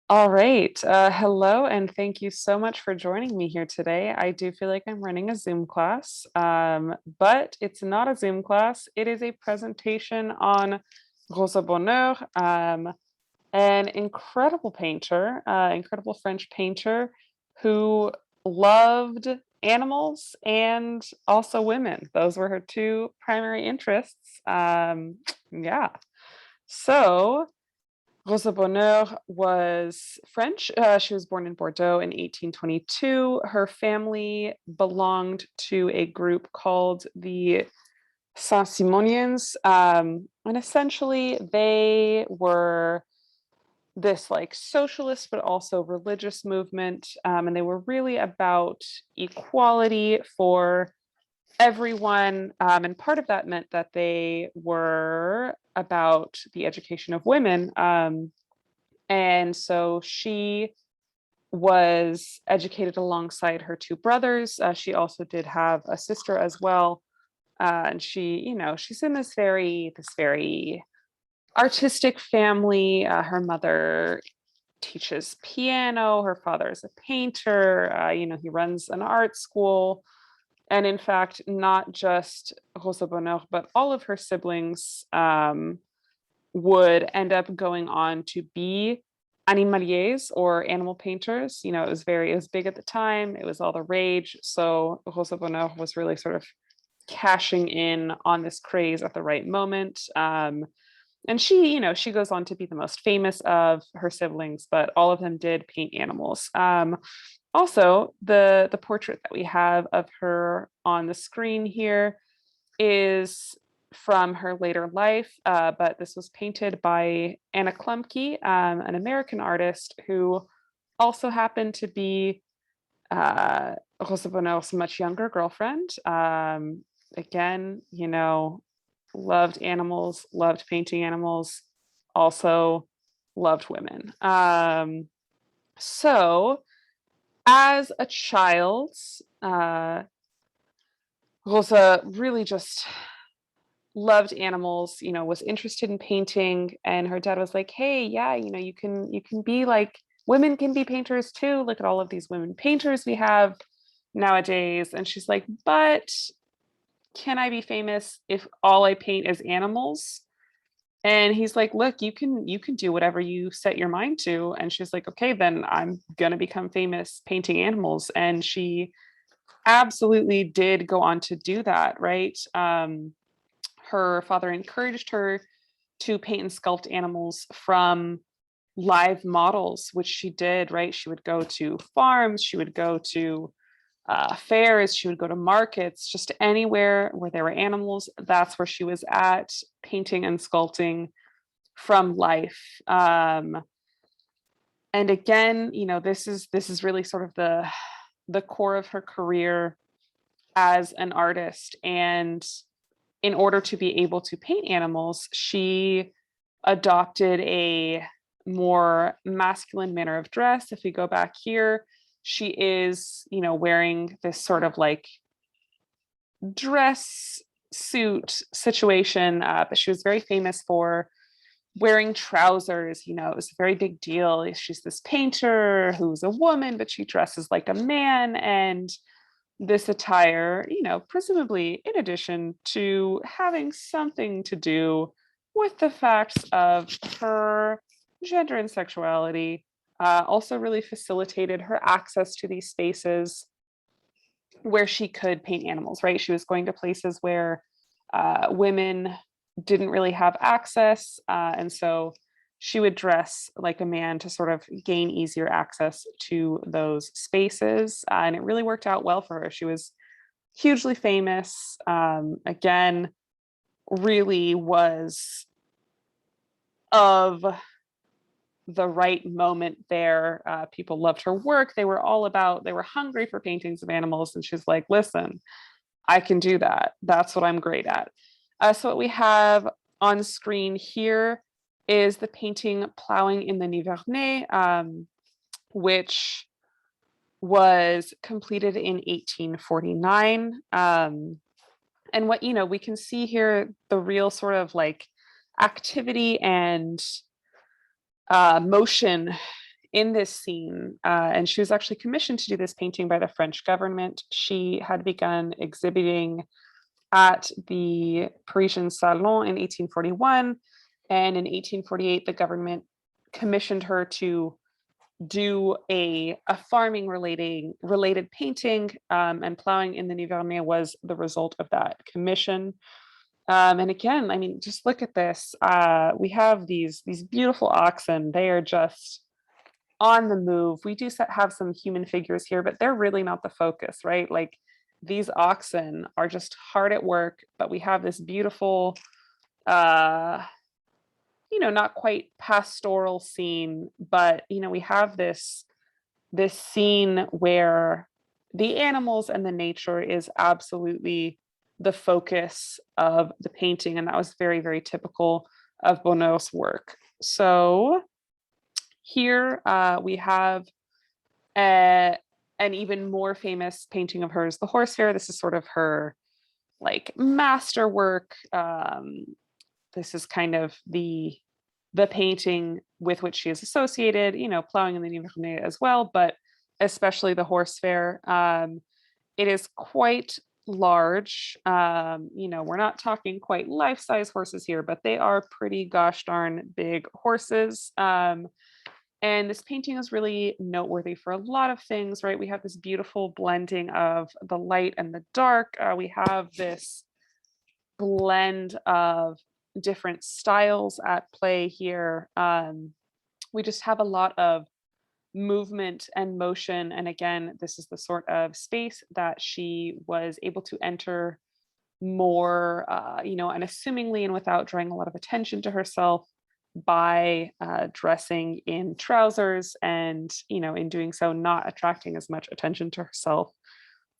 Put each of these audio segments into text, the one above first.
All right. Hello, and thank you so much for joining me here today. I do feel like I'm running a Zoom class, but it's not a Zoom class. It is a presentation on Rosa Bonheur, an incredible painter, incredible French painter who loved animals and also women. Those were her two primary interests. Yeah. So, Rosa Bonheur was French. She was born in Bordeaux in 1822. Her family belonged to a group called the Saint-Simonians. And essentially, they were this like socialist but also religious movement. And they were really about equality for everyone. And part of that meant that they were about the education of women. And so she was educated alongside her two brothers. She also did have a sister as well. And she's in this very artistic family. Her mother teaches piano. Her father is a painter. He runs an art school. And in fact, not just Rosa Bonheur, but all of her siblings would end up going on to be animaliers or animal painters. It was big at the time. It was all the rage. So Rosa Bonheur was really sort of cashing in on this craze at the right moment. And she goes on to be the most famous of her siblings, but all of them did paint animals. Also, the portrait that we have of her on the screen here is from her later life, but this was painted by Anna Klumke, an American artist who also happened to be Rosa Bonheur's much younger girlfriend. Again, loved animals, loved painting animals, also loved women. So, as a child, uh, Rosa really just loved animals, was interested in painting, and her dad was like, "Hey, yeah, you can be like women can be painters too. Look at all of these women painters we have nowadays." And she's like, "But can I be famous if all I paint is animals?" And he's like, "Look, you can do whatever you set your mind to." And she's like, "Okay, then I'm gonna become famous painting animals." And she absolutely did go on to do that, right? Her father encouraged her to paint and sculpt animals from live models, which she did, right? She would go to farms, she would go to fairs, she would go to markets, just anywhere where there were animals. That's where she was at, painting and sculpting from life. And again, this is really sort of the core of her career as an artist. And in order to be able to paint animals, she adopted a more masculine manner of dress. If we go back here, she is, wearing this sort of like dress suit situation, but she was very famous for wearing trousers. It was a very big deal. She's this painter who's a woman, but she dresses like a man. And this attire, presumably in addition to having something to do with the facts of her gender and sexuality, also really facilitated her access to these spaces where she could paint animals, right? She was going to places where women didn't really have access. And so she would dress like a man to sort of gain easier access to those spaces. And it really worked out well for her. She was hugely famous. Again, really was of the right moment there. People loved her work. They were hungry for paintings of animals. And she's like, "Listen, I can do that. That's what I'm great at." So what we have on screen here is the painting Plowing in the Nivernais, which was completed in 1849. And what, we can see here the real sort of like activity and motion in this scene, and she was actually commissioned to do this painting by the French government. She had begun exhibiting at the Parisian Salon in 1841, and in 1848, the government commissioned her to do a farming related painting, and plowing in the Nivernais was the result of that commission. And again, I mean, just look at this. We have these beautiful oxen. They are just on the move. We do have some human figures here, but they're really not the focus, right? Like these oxen are just hard at work, but we have this beautiful, uh, not quite pastoral scene, but we have this scene where the animals and the nature is absolutely the focus of the painting, and that was very, very typical of Bonheur's work. So here we have an even more famous painting of hers, the Horse Fair. This is sort of her like masterwork. This is kind of the painting with which she is associated, plowing in the Nivernais as well, but especially the Horse Fair. It is quite large. We're not talking quite life-size horses here, but they are pretty gosh darn big horses. And this painting is really noteworthy for a lot of things, right? We have this beautiful blending of the light and the dark. We have this blend of different styles at play here. We just have a lot of movement and motion. And again, this is the sort of space that she was able to enter more, unassumingly and without drawing a lot of attention to herself by dressing in trousers and, in doing so, not attracting as much attention to herself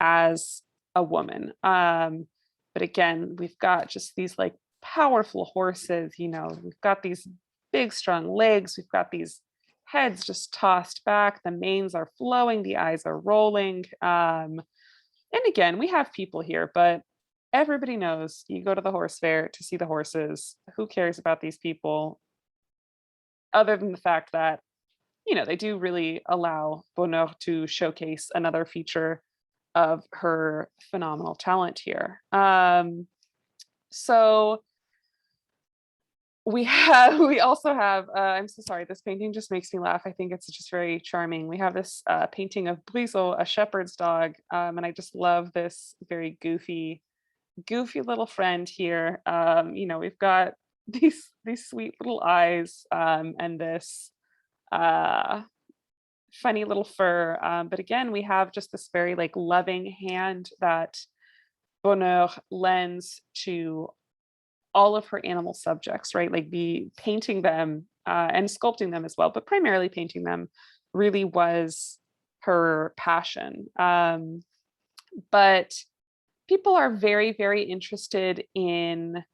as a woman. But again, we've got just these like powerful horses, we've got these big, strong legs, we've got these heads just tossed back, the manes are flowing, the eyes are rolling. And again, we have people here, but everybody knows you go to the horse fair to see the horses. Who cares about these people? Other than the fact that, they do really allow Bonheur to showcase another feature of her phenomenal talent here. So we also have, I'm so sorry, this painting just makes me laugh. I think it's just very charming. We have this painting of Brizo, a shepherd's dog, and I just love this very goofy little friend here. We've got these sweet little eyes, and this funny little fur. But again, we have just this very like loving hand that Bonheur lends to all of her animal subjects, right? Like the painting them and sculpting them as well, but primarily painting them really was her passion. But people are very, very interested in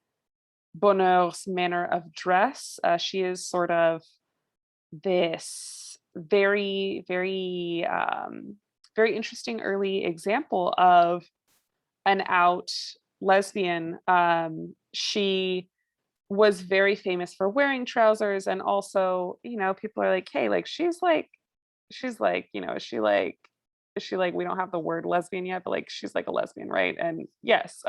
Bonheur's manner of dress. She is sort of this very, very, very interesting early example of an out lesbian. She was very famous for wearing trousers, and also, people are like, hey, like she's like, is she like, we don't have the word lesbian yet, but like she's like a lesbian, right? And yes,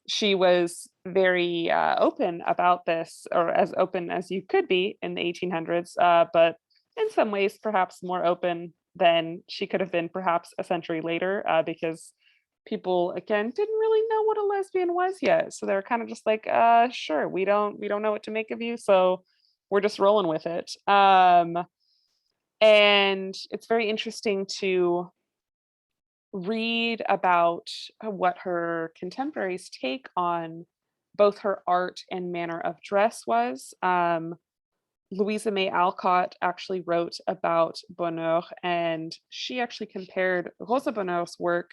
she was very open about this, or as open as you could be in the 1800s, but in some ways perhaps more open than she could have been perhaps a century later, because people again didn't really know what a lesbian was yet, so they're kind of just like, sure, we don't know what to make of you, so we're just rolling with it. And it's very interesting to read about what her contemporaries take on both her art and manner of dress was. Louisa May Alcott actually wrote about Bonheur, and she actually compared Rosa Bonheur's work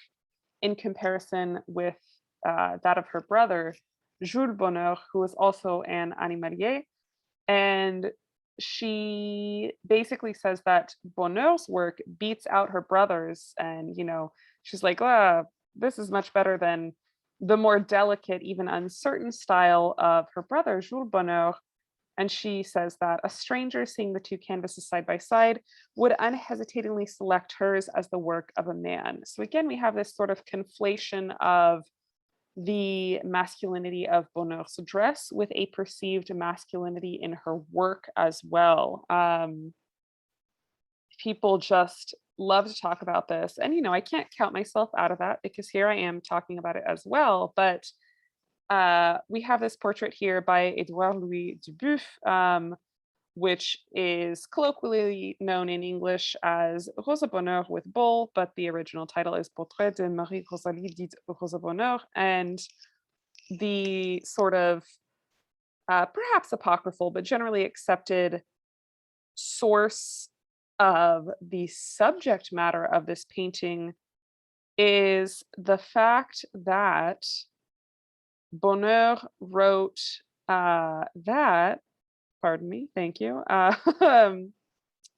in comparison with that of her brother, Jules Bonheur, who was also an animalier. And she basically says that Bonheur's work beats out her brother's, and she's like, this is much better than the more delicate, even uncertain style of her brother, Jules Bonheur. And she says that a stranger seeing the two canvases side by side would unhesitatingly select hers as the work of a man. So again, we have this sort of conflation of the masculinity of Bonheur's dress with a perceived masculinity in her work as well. People just love to talk about this. And, I can't count myself out of that because here I am talking about it as well. But we have this portrait here by Edouard Louis Dubuff, which is colloquially known in English as Rosa Bonheur with Bull, but the original title is Portrait de Marie Rosalie dite Rosa Bonheur. And the sort of perhaps apocryphal, but generally accepted source of the subject matter of this painting is the fact that Bonheur wrote that, pardon me, thank you.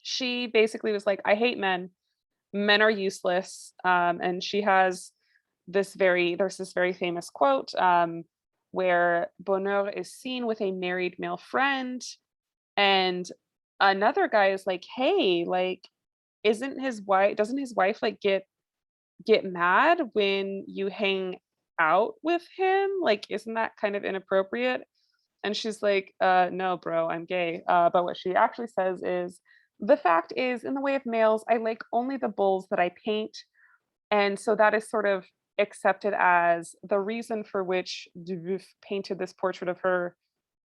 She basically was like, I hate men. Men are useless. And she has there's this very famous quote where Bonheur is seen with a married male friend, and another guy is like, "Hey, like, doesn't his wife like get mad when you hang out with him? Like, isn't that kind of inappropriate?" And she's like, no, bro, I'm gay." But what she actually says is, "The fact is, in the way of males, I like only the bulls that I paint." And so that is sort of accepted as the reason for which Dubuff painted this portrait of her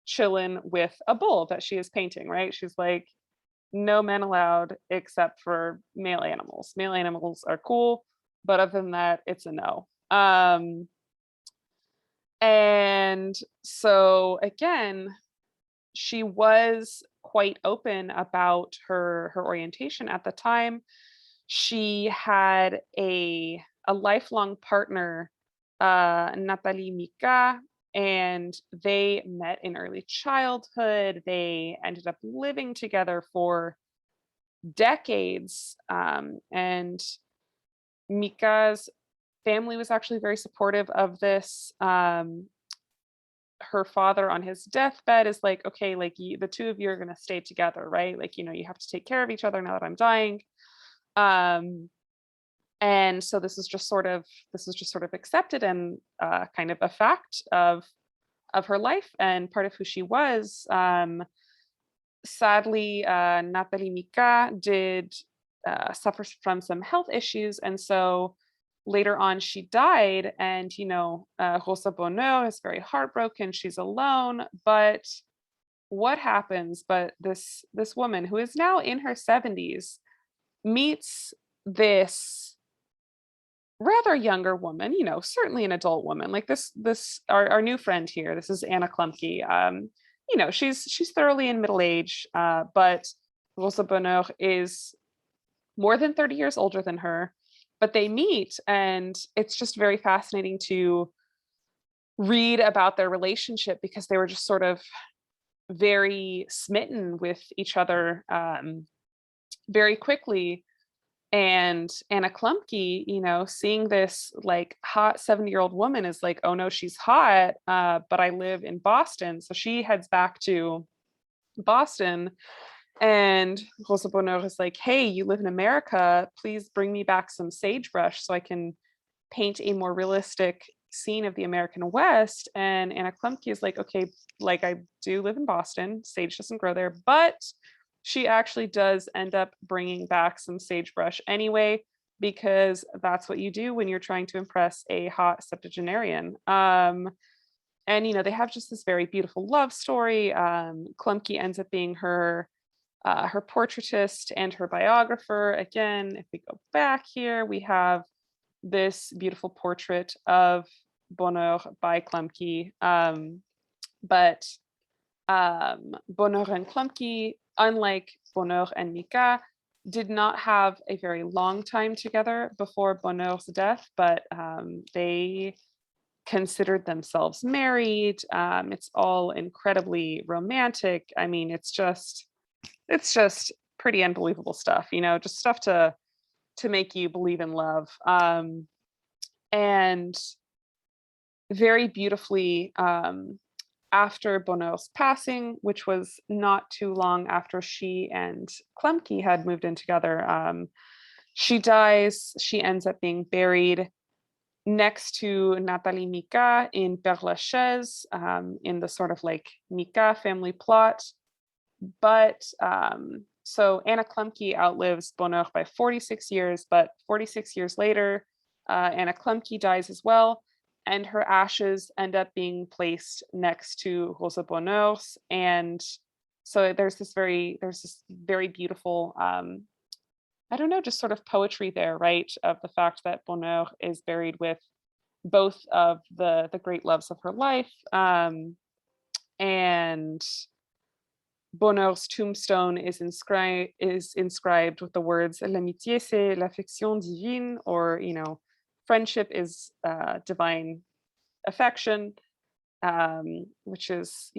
chilling with a bull that she is painting, right? She's like, no men allowed except for male animals. Male animals are cool, but other than that, it's a no. And so again, she was quite open about her orientation at the time. She had a lifelong partner, Nathalie Mika, and they met in early childhood. They ended up living together for decades, and Mika's family was actually very supportive of this. Her father on his deathbed is like, "Okay, like, the two of you are gonna stay together, right? Like, you have to take care of each other now that I'm dying." Um, and so this is just sort of accepted and kind of a fact of her life and part of who she was. Sadly, Nathalie Mika did suffer from some health issues, and so later on she died. And Rosa Bonheur is very heartbroken. She's alone, but what happens? But this woman who is now in her 70s meets this rather younger woman, certainly an adult woman, like this our new friend here. This is Anna Klumpke. She's thoroughly in middle age, but Rosa Bonheur is more than 30 years older than her. But they meet, and it's just very fascinating to read about their relationship because they were just sort of very smitten with each other very quickly. And Anna Klumpke, seeing this like hot 70-year-old woman is like, oh no, she's hot, but I live in Boston. So she heads back to Boston, and Rosa Bonheur is like, hey, you live in America. Please bring me back some sagebrush so I can paint a more realistic scene of the American West. And Anna Klumpke is like, okay, like, I do live in Boston. Sage doesn't grow there, but she actually does end up bringing back some sagebrush anyway, because that's what you do when you're trying to impress a hot septuagenarian. And they have just this very beautiful love story. Klumpke ends up being her portraitist and her biographer. Again, if we go back here, we have this beautiful portrait of Bonheur by Klumpke. But Bonheur and Klumpke, unlike Bonheur and Mika, did not have a very long time together before Bonheur's death, but they considered themselves married. It's all incredibly romantic. I mean, it's just pretty unbelievable stuff, just stuff to make you believe in love. And very beautifully, after Bonheur's passing, which was not too long after she and Klemke had moved in together, she dies. She ends up being buried next to Nathalie Mika in Père Lachaise, in the sort of like Mika family plot. But so Anna Klemke outlives Bonheur by 46 years, but 46 years later, Anna Klemke dies as well, and her ashes end up being placed next to Rosa Bonheur's. And so there's this very beautiful I don't know, just sort of poetry there, right? Of the fact that Bonheur is buried with both of the great loves of her life. And Bonheur's tombstone is inscribed with the words "L'amitié c'est l'affection divine," or friendship is divine affection, which is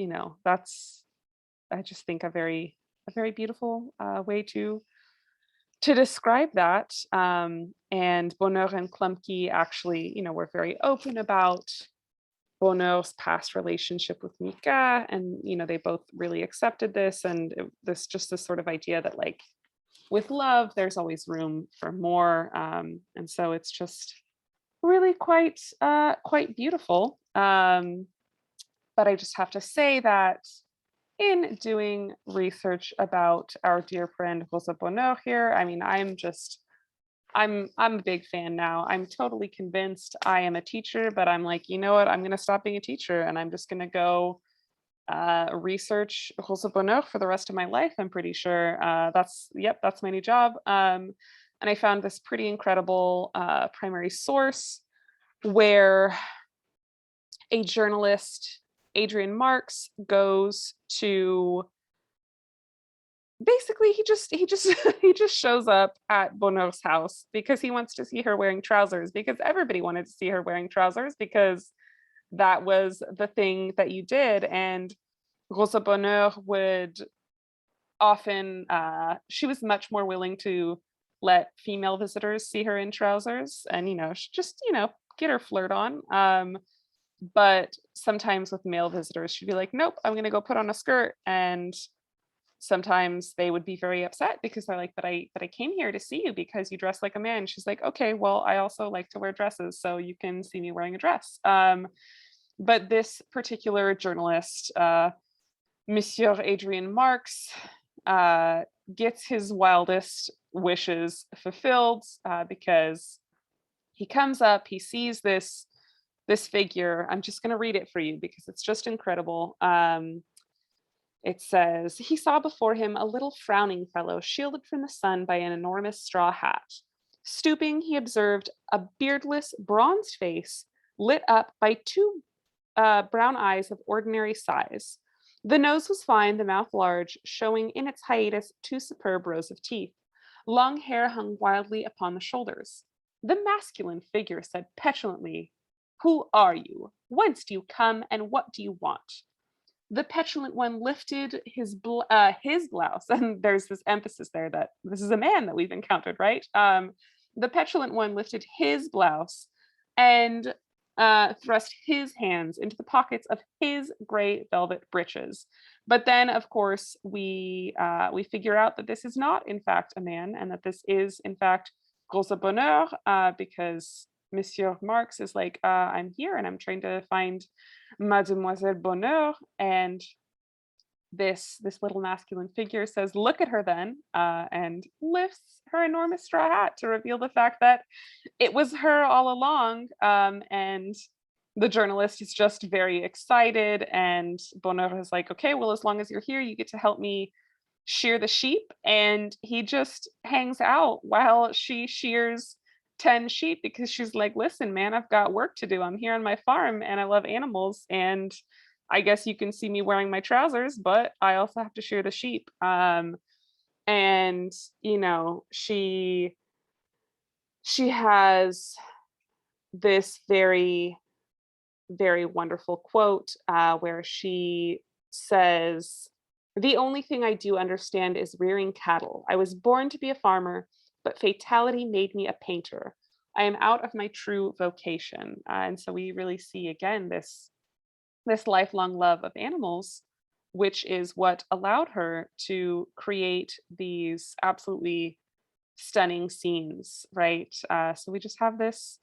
that's I just think a very beautiful way to describe that. And Bonheur and Klumpke actually, were very open about Bonheur's past relationship with Mika, and they both really accepted this, and this sort of idea that like with love, there's always room for more, and so it's just really quite beautiful. But I just have to say that in doing research about our dear friend Rosa Bonheur here, I mean, I'm a big fan now. I'm totally convinced I am a teacher, but I'm like, you know what? I'm gonna stop being a teacher and I'm just gonna go research Rosa Bonheur for the rest of my life. I'm pretty sure that's my new job. And I found this pretty incredible primary source where a journalist, Adrian Marks, goes to basically he just he just shows up at Bonheur's house because he wants to see her wearing trousers, because everybody wanted to see her wearing trousers because that was the thing that you did. And Rosa Bonheur would often she was much more willing to let female visitors see her in trousers, and just get her flirt on. But sometimes with male visitors she'd be like, nope, I'm gonna go put on a skirt. And sometimes they would be very upset because they're like, but I came here to see you because you dress like a man. She's like, okay, well, I also like to wear dresses, so you can see me wearing a dress. But this particular journalist, Monsieur Adrian Marks, uh, gets his wildest wishes fulfilled, because he comes up, he sees this figure. I'm just going to read it for you because it's just incredible. It says, he saw before him a little frowning fellow shielded from the sun by an enormous straw hat. Stooping, he observed a beardless, bronzed face lit up by two brown eyes of ordinary size. The nose was fine, the mouth large, showing in its hiatus two superb rows of teeth. Long hair hung wildly upon the shoulders. The masculine figure said petulantly, "Who are you? Whence do you come, and what do you want?" The petulant one lifted his blouse, and there's this emphasis there that this is a man that we've encountered, right? The petulant one lifted his blouse and thrust his hands into the pockets of his gray velvet breeches. But then, of course, we figure out that this is not, in fact, a man, and that this is, in fact, Rosa Bonheur, because Monsieur Marx is like, I'm here and I'm trying to find Mademoiselle Bonheur. And this little masculine figure says, "Look at her then," and lifts her enormous straw hat to reveal the fact that it was her all along. And the journalist is just very excited, and Bonheur is like, "Okay, well, as long as you're here, you get to help me shear the sheep." And he just hangs out while she shears 10 sheep because she's like, listen, man, I've got work to do. I'm here on my farm and I love animals. And I guess you can see me wearing my trousers, but I also have to shear the sheep. And she has this very, very wonderful quote, where she says, "The only thing I do understand is rearing cattle. I was born to be a farmer, but fatality made me a painter. I am out of my true vocation." And so we really see again this lifelong love of animals, which is what allowed her to create these absolutely stunning scenes, right? So we just have this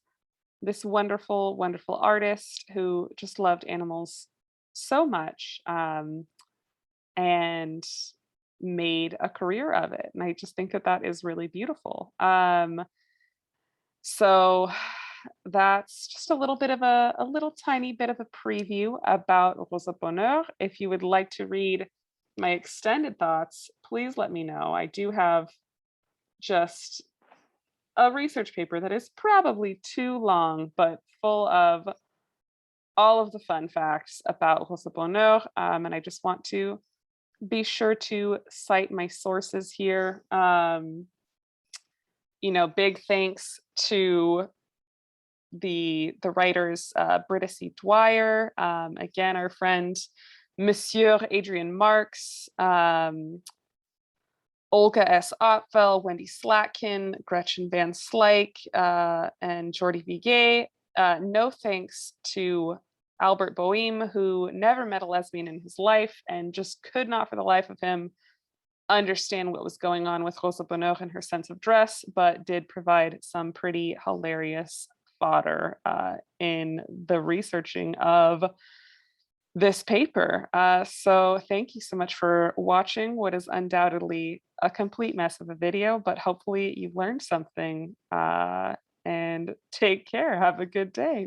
wonderful, wonderful artist who just loved animals so much, and made a career of it. And I just think that that is really beautiful. So that's just a little bit of a little tiny bit of a preview about Rosa Bonheur. If you would like to read my extended thoughts, please let me know. I do have just a research paper that is probably too long, but full of all of the fun facts about Rosa Bonheur. And I just want to be sure to cite my sources here. Big thanks to the writers, Britta C. Dwyer, again, our friend Monsieur Adrian Marks, Olga S. Ottfell, Wendy Slatkin, Gretchen Van Slyke, and Jordi Viguet. No thanks to Albert Boehm, who never met a lesbian in his life and just could not for the life of him understand what was going on with Rosa Bonheur and her sense of dress, but did provide some pretty hilarious fodder in the researching of this paper. So thank you so much for watching what is undoubtedly a complete mess of a video, but hopefully you've learned something, and take care. Have a good day.